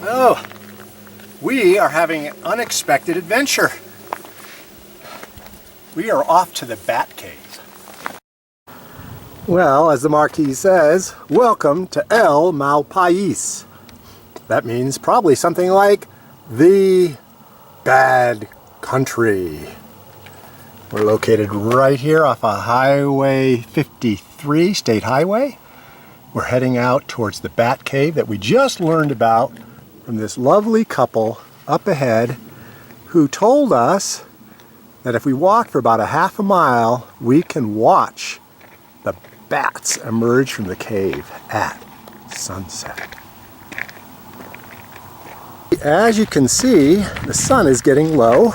Oh, we are having an unexpected adventure. We are off to the Bat Cave. Well, as the marquee says, welcome to El Malpais. That means probably something like the bad country. We're located right here off of Highway 53, State Highway. We're heading out towards the Bat Cave that we just learned about from this lovely couple up ahead who told us that if we walk for about a half a mile, we can watch the bats emerge from the cave at sunset. As you can see, the sun is getting low.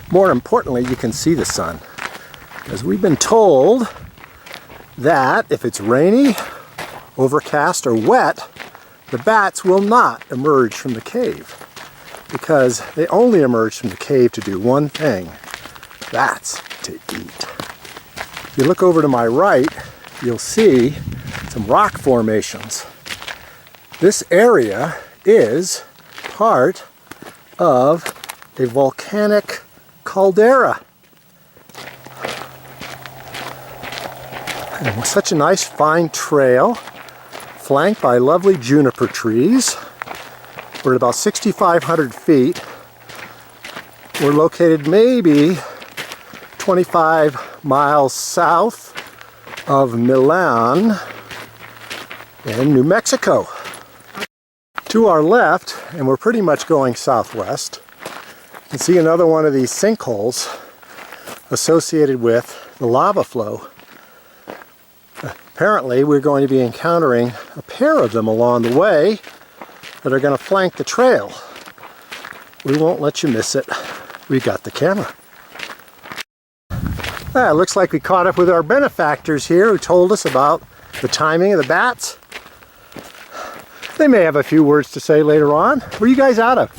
More importantly, you can see the sun, because we've been told that if it's rainy, overcast, or wet, the bats will not emerge from the cave, because they only emerge from the cave to do one thing. That's to eat. If you look over to my right, you'll see some rock formations. This area is part of a volcanic caldera. And such a nice fine trail, flanked by lovely juniper trees. We're at about 6,500 feet. We're located maybe 25 miles south of Milan in New Mexico. To our left, and we're pretty much going southwest, you can see another one of these sinkholes associated with the lava flow. Apparently, we're going to be encountering a pair of them along the way that are going to flank the trail. We won't let you miss it. We got the camera. It looks like we caught up with our benefactors here who told us about the timing of the bats. They may have a few words to say later on. Where are you guys out of?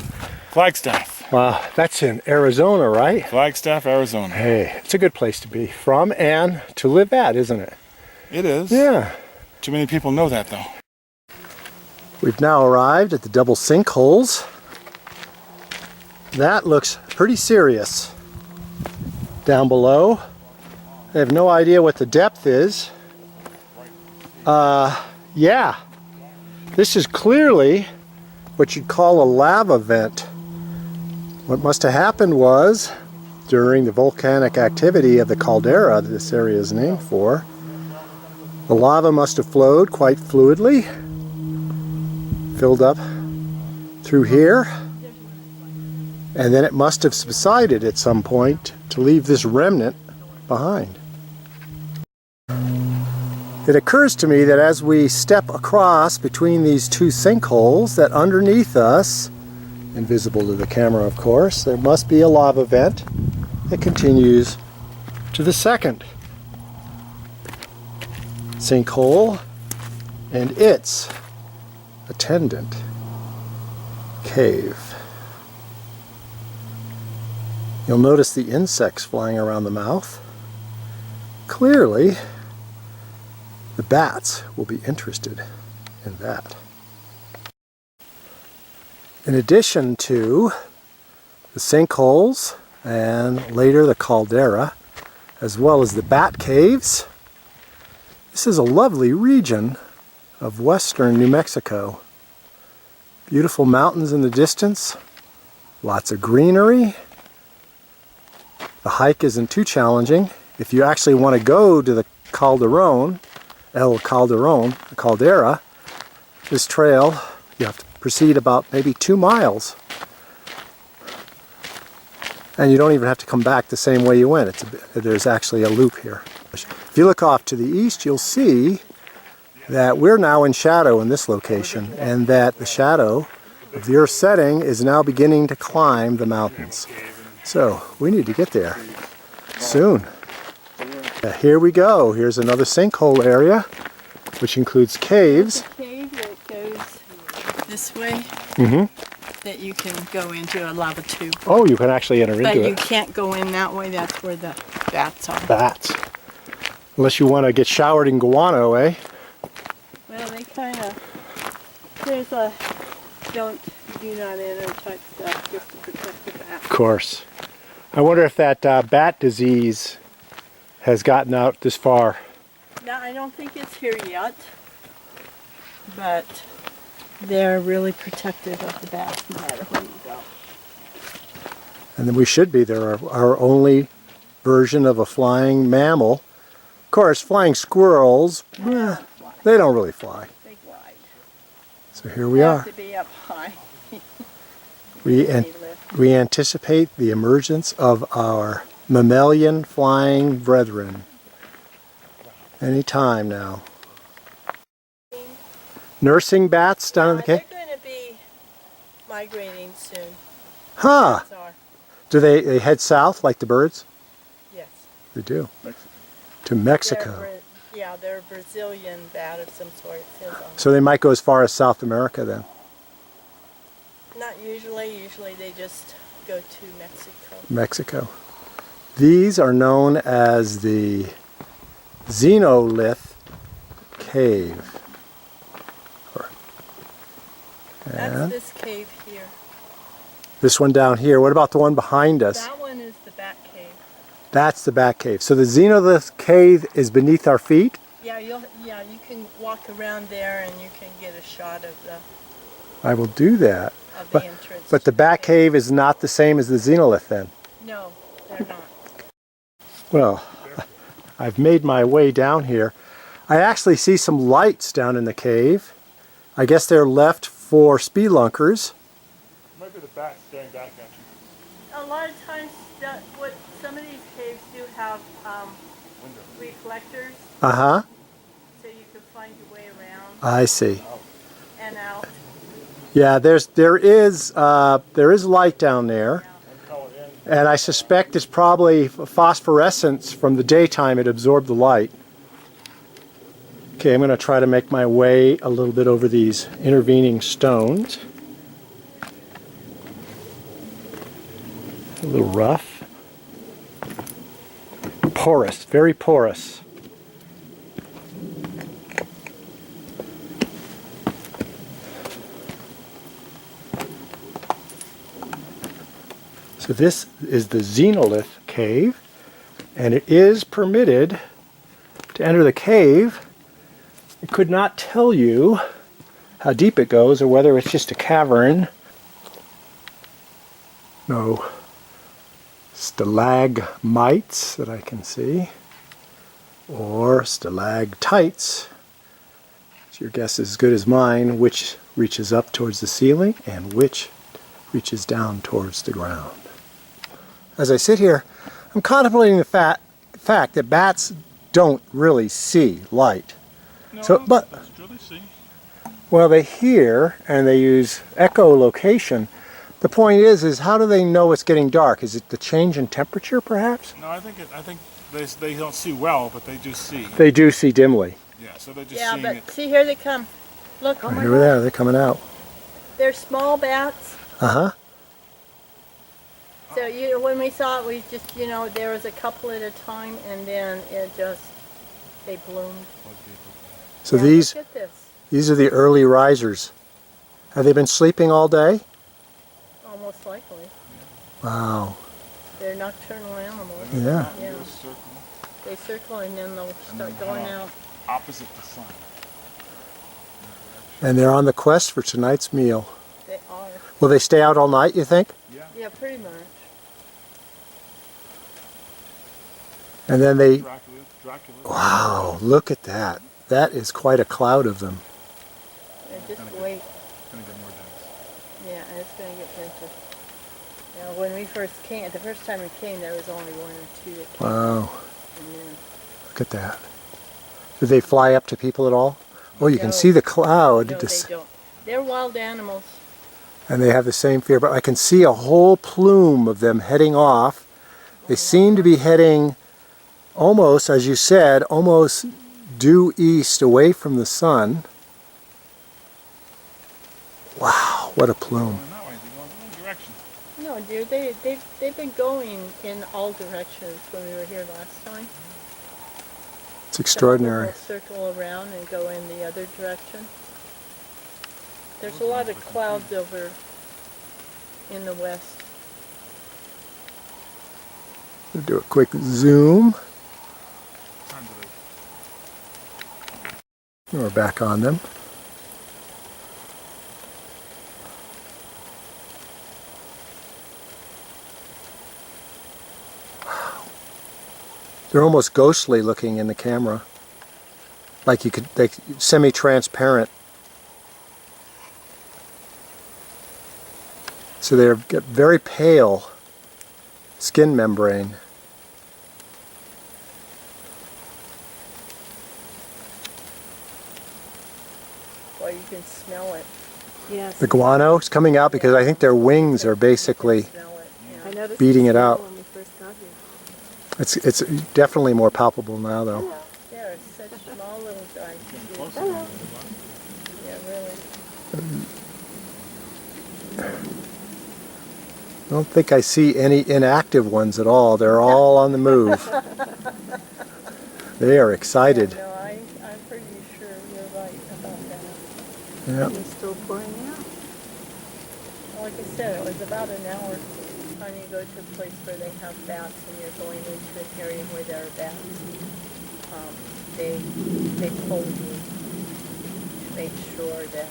Flagstaff. Wow, that's in Arizona, right? Flagstaff, Arizona. Hey, it's a good place to be from and to live at, isn't it? It is. Yeah. Too many people know that, though. We've now arrived at the double sinkholes. That looks pretty serious. Down below, I have no idea what the depth is. Yeah. This is clearly what you'd call a lava vent. What must have happened was, during the volcanic activity of the caldera that this area is named for, the lava must have flowed quite fluidly, filled up through here, and then it must have subsided at some point to leave this remnant behind. It occurs to me that as we step across between these two sinkholes, that underneath us, invisible to the camera of course, there must be a lava vent that continues to the second sinkhole and its attendant cave. You'll notice the insects flying around the mouth. Clearly, the bats will be interested in that. In addition to the sinkholes and later the caldera, as well as the bat caves, this is a lovely region of western New Mexico. Beautiful mountains in the distance, lots of greenery. The hike isn't too challenging. If you actually want to go to the El Calderon, the caldera, this trail, you have to proceed about maybe 2 miles. And you don't even have to come back the same way you went. There's actually a loop here. If you look off to the east, you'll see that we're now in shadow in this location, and that the shadow of the Earth's setting is now beginning to climb the mountains. So we need to get there soon. Here we go. Here's another sinkhole area, which includes caves. There's a cave that goes this way that you can go into a lava tube. Oh, you can actually enter into it. But you can't go in that way. That's where the bats are. Bats. Unless you want to get showered in guano, eh? Well, they kind of... There's a do not enter type stuff just to protect the bat. Of course. I wonder if that bat disease has gotten out this far. No, I don't think it's here yet, but they're really protective of the bats no matter where you go. And then we should be. They're our only version of a flying mammal. Of course, flying squirrels, they don't really fly. They glide. So here we They are. have to be up high. We anticipate the emergence of our mammalian flying brethren. Any time now. Nursing bats down in the cave? They're going to be migrating soon. Huh. Bats are. Do they head south like the birds? Yes. They do. Mexico. To Mexico. They're a Brazilian bat of some sort. It says on So they might go as far as South America then. Not usually. Usually they just go to Mexico. Mexico. These are known as the xenolith cave. That's And this cave here. this one down here. What about the one behind us? That one is the bat cave. That's the bat cave. So the xenolith cave is beneath our feet? Yeah, you can walk around there and you can get a shot of the I will do that. entrance. But the to bat cave is not the same as the xenolith then? No, they're not. Well, I've made my way down here. I actually see some lights down in the cave. I guess they're left for spelunkers. Might be the bat staring back at you. A lot of times, some of these caves do have reflectors, Uh-huh. so you can find your way around I see. and out. Yeah, there is light down there. And I suspect it's probably phosphorescence from the daytime. It absorbed the light. Okay, I'm going to try to make my way a little bit over these intervening stones. A little rough. Porous, very porous. So this is the xenolith cave, and it is permitted to enter the cave. It could not tell you how deep it goes or whether it's just a cavern. No stalagmites that I can see, or stalactites. So your guess is as good as mine, which reaches up towards the ceiling and which reaches down towards the ground. As I sit here, I'm contemplating the fact that bats don't really see light. No, But that's true, they see. well, they hear and they use echolocation. The point is how do they know it's getting dark? Is it the change in temperature, perhaps? No, I think they don't see well, but they do see. They do see dimly. Yeah, so they're just Yeah, seeing but it. see, here they come. Look, oh my Here they God. are. They're coming out. They're small bats. Uh-huh. So when we saw it, we just, there was a couple at a time, and then they bloomed. So Yeah, these look at this. are the early risers. Have they been sleeping all day? Almost likely. Wow. They're nocturnal animals. Yeah. Yeah. They'll circle They circle and then they'll and start then going head out. off opposite the sun. And they're on the quest for tonight's meal. They are. Will they stay out all night, you think? Yeah. Yeah, pretty much. And then they... Dracula. Wow, look at that. That is quite a cloud of them. Yeah, just Kinda good. wait. It's gonna get more dense. Yeah, and it's going to get denser. Now, when we first came, the first time we came, there was only one or two that came. Wow, And then, look at that. Do they fly up to people at all? Oh, you can No. see the cloud. no, they don't. They're wild animals. And they have the same fear, but I can see a whole plume of them heading off. They seem to be heading almost, as you said, almost due east away from the sun. Wow, what a plume. Going that way, they're going in one direction. No, dear, they've been going in all directions when we were here last time. It's extraordinary. They'll circle around and go in the other direction. There's a lot of clouds over in the west. We'll do a quick zoom. Time to We're back on them. They're almost ghostly looking in the camera. Like you could, like semi-transparent. So they're get very pale skin membrane. Well, you can smell it. Yes. The guano is coming out because I think their wings are basically Smell it. I Yeah. noticed beating the it smell out. when we first got here. It's definitely more palpable now though. They're such small little guys. get closer. Hello. Yeah, really. I don't think I see any inactive ones at all. They're all on the move. They are excited. No, I'm pretty sure you're right about that. Yeah. It's still pouring out. Like I said, it was about an hour time you go to a place where they have bats and you're going into an area where there are bats. They told you to make sure that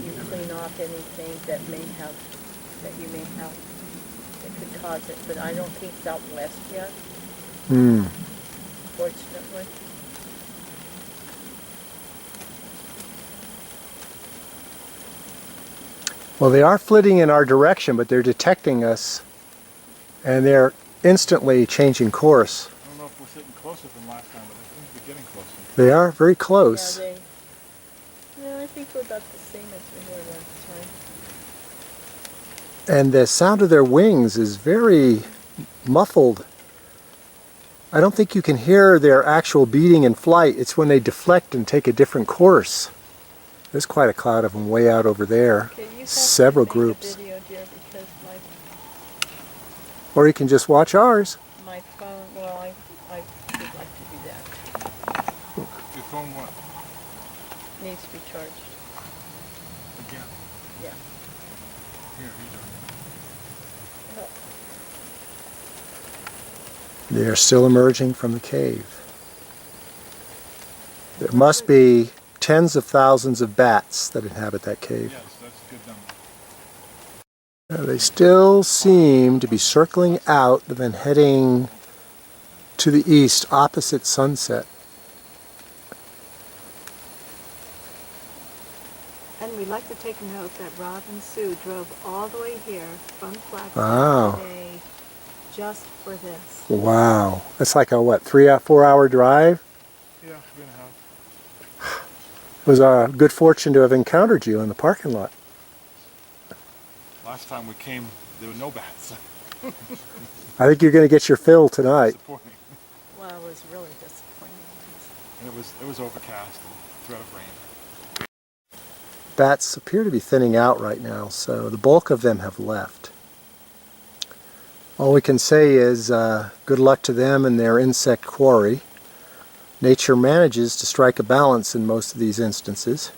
you clean off anything that you may have that could cause it. But I don't think it's out west yet, Hmm. fortunately. Well, they are flitting in our direction, but they're detecting us, and they're instantly changing course. I don't know if we're sitting closer than last time, but they seem to be getting closer. They are very close. Yeah, I think we're about the same as we were last time. And the sound of their wings is very muffled. I don't think you can hear their actual beating in flight. It's when they deflect and take a different course. There's quite a cloud of them way out over there. Okay, you have Several to make groups. a video, dear, because Or you can just watch ours. my phone, well, I would like to do that. Your phone what? Needs to be charged. Again. Yeah. Here, you go. They are still emerging from the cave. There must be tens of thousands of bats that inhabit that cave. Yes, that's a good number. They still seem to be circling out and then heading to the east opposite sunset. And we'd like to take note that Rob and Sue drove all the way here from Flagstaff Wow. today just for this. Wow. That's like a, what, 4 hour drive? Yeah, 3.5. It was a good fortune to have encountered you in the parking lot. Last time we came, there were no bats. I think you're going to get your fill tonight. Disappointing. Well, it was really disappointing. And it was overcast and threat of rain. Bats appear to be thinning out right now, so the bulk of them have left. All we can say is good luck to them and their insect quarry. Nature manages to strike a balance in most of these instances.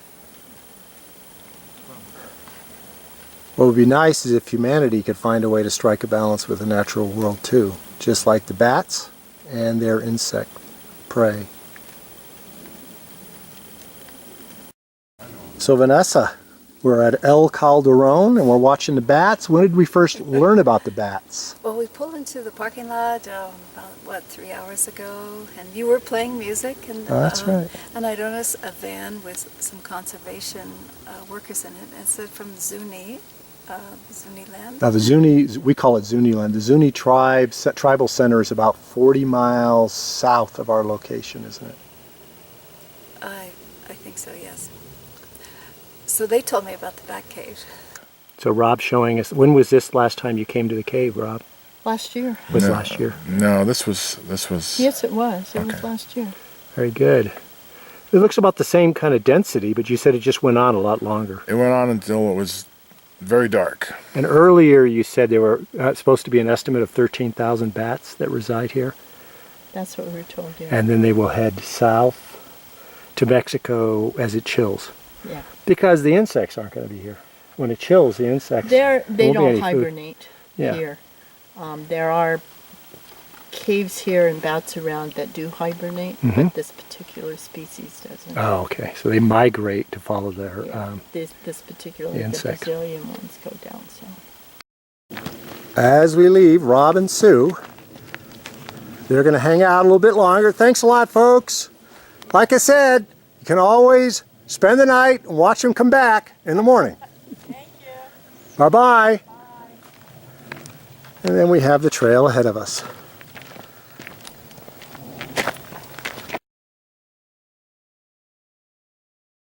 What would be nice is if humanity could find a way to strike a balance with the natural world too, just like the bats and their insect prey. So Vanessa, we're at El Calderon and we're watching the bats. When did we first learn about the bats? Well, we pulled into the parking lot about 3 hours ago, and you were playing music, and Oh, that's right. And I noticed a van with some conservation workers in it. It said from Zuni land. Now the Zuni, we call it Zuni land. The Zuni tribal center is about 40 miles south of our location, isn't it? I think so, yes. So they told me about the bat cave. So Rob's showing us, when was this last time you came to the cave, Rob? Last year. Was No. last year. No, this was. Yes, it was. It was Okay. last year. Very good. It looks about the same kind of density, but you said it just went on a lot longer. It went on until it was very dark. And earlier you said there were supposed to be an estimate of 13,000 bats that reside here, That's what we were told, yeah. and then they will head south to Mexico as it chills. Yeah. Because the insects aren't going to be here. When it chills, the insects They won't be don't any food. hibernate Yeah. here. There are caves here and bats around that do hibernate, but this particular species doesn't. Oh, okay. So they migrate to follow their. Yeah. This particular, the the insect. Brazilian ones go down south. As we leave Rob and Sue, they're going to hang out a little bit longer. Thanks a lot, folks. Like I said, you can always spend the night and watch them come back in the morning. Thank you. Bye-bye. And then we have the trail ahead of us.